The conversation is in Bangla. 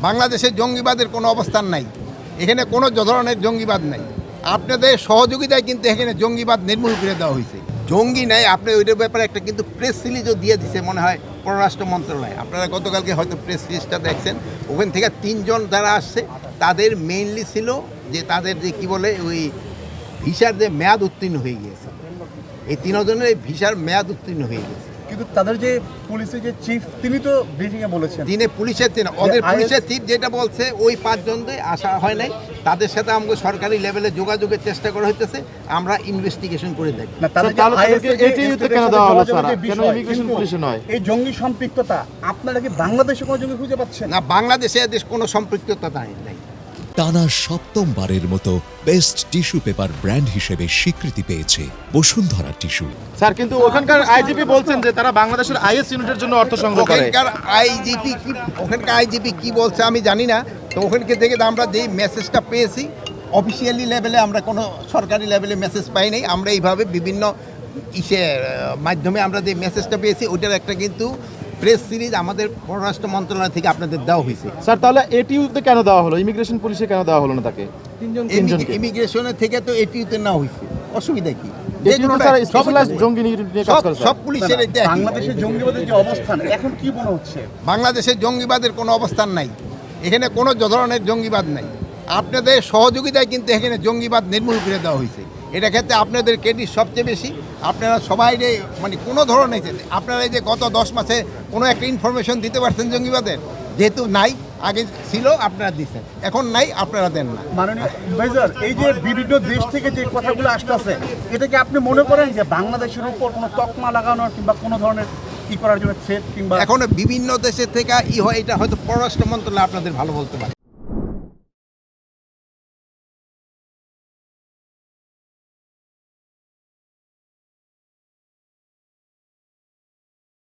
বাংলাদেশে জঙ্গিবাদের কোনো অবস্থান নাই, এখানে কোনো ধরনের জঙ্গিবাদ নাই। আপনাদের সহযোগিতায় কিন্তু এখানে জঙ্গিবাদ নির্মূল করে দেওয়া হয়েছে। জঙ্গি নাই, আপনি ওইটার ব্যাপারে একটা কিন্তু প্রেস রিলিজও দিয়ে দিছে মনে হয় পররাষ্ট্র মন্ত্রণালয়। আপনারা গতকালকে হয়তো প্রেস রিলিজটা দেখছেন, ওখান থেকে 3 জন যারা আসছে তাদের মেইনলি ছিল যে তাদের যে কী বলে ওই ভিসার যে মেয়াদ উত্তীর্ণ হয়ে গিয়েছে, এই 3 জনের এই ভিসার মেয়াদ উত্তীর্ণ হয়ে গেছে। কিন্তু তাদের যে পুলিশের যে চিফ তিনি তো ব্রিফিংয়ে বলেছেন তিনি পুলিশের ওদের পুলিশের চিফ যেটা বলছে ওই 5 জনকে আসা হয় নাই, তাদের সাথে আমাকে সরকারি লেভেলে যোগাযোগের চেষ্টা করা হইতেছে, আমরা ইনভেস্টিগেশন করে দেখি। এই জঙ্গি সম্পৃক্ততা আপনারা কি বাংলাদেশে কোনো জঙ্গি খুঁজে পাচ্ছেন? না, বাংলাদেশে এদের কোনো সম্পৃক্ততা নাই। টানা 7মবারের মতো বেস্ট টিস্যু পেপার ব্র্যান্ড হিসেবে স্বীকৃতি পেয়েছে বসুন্ধরা টিস্যু। স্যার, কিন্তু ওখানকার আইজিপি বলছেন যে তারা বাংলাদেশের আইএস ইউনিটের জন্য অর্থ সংগ্রহ করে। ওখানকার আইজিপি কি বলছে আমি জানি না। তো ওখানকে থেকে আমরা যেই মেসেজটা পেয়েছি অফিসিয়ালি লেভেলে, আমরা কোনো সরকারি লেভেলে মেসেজ পাই নাই। আমরা এইভাবে বিভিন্ন মাধ্যমে আমরা যে মেসেজটা পেয়েছি ওইটার একটা কিন্তু প্রেস সিরিজ আমাদের পররাষ্ট্র মন্ত্রণালয় থেকে আপনাদের দেওয়া হয়েছে। স্যার, তাহলে এটিউতে কেন দেওয়া হলো, ইমিগ্রেশন পুলিশে কেন দেওয়া হলো না তাকে? ইমিগ্রেশনের থেকে তো এটিউতে না হয়েছে, অসুবিধা কি? সব পুলিশের বাংলাদেশের জঙ্গিবাদের যে অবস্থান এখন কি মনে হচ্ছে? বাংলাদেশের জঙ্গিবাদের কোনো অবস্থান নাই, এখানে কোনো ধরনের জঙ্গিবাদ নাই। আপনাদের সহযোগিতায় কিন্তু এখানে জঙ্গিবাদ নির্মূল করে দেওয়া হয়েছে। এটা ক্ষেত্রে আপনাদের ক্রেডিট সবচেয়ে বেশি। আপনারা সবাই মানে কোনো ধরনের আপনারা এই যে গত 10 মাসে কোনো একটা ইনফরমেশন দিতে পারছেন জঙ্গিবাদের, যেহেতু নাই, আগে ছিল আপনারা দিচ্ছেন, এখন নাই আপনারা দেন না। মাননীয় মেজর, এই যে বিভিন্ন দেশ থেকে যে কথাগুলো আসতেছে, এটাকে আপনি মনে করেন যে বাংলাদেশের উপর কোনো তকমা লাগানোর কিংবা কোনো ধরনের কি করার জন্য থ্রেট কিংবা এখন বিভিন্ন দেশের থেকে হয়, এটা হয়তো পররাষ্ট্র মন্ত্রণালয় আপনাদের ভালো বলতে পারে।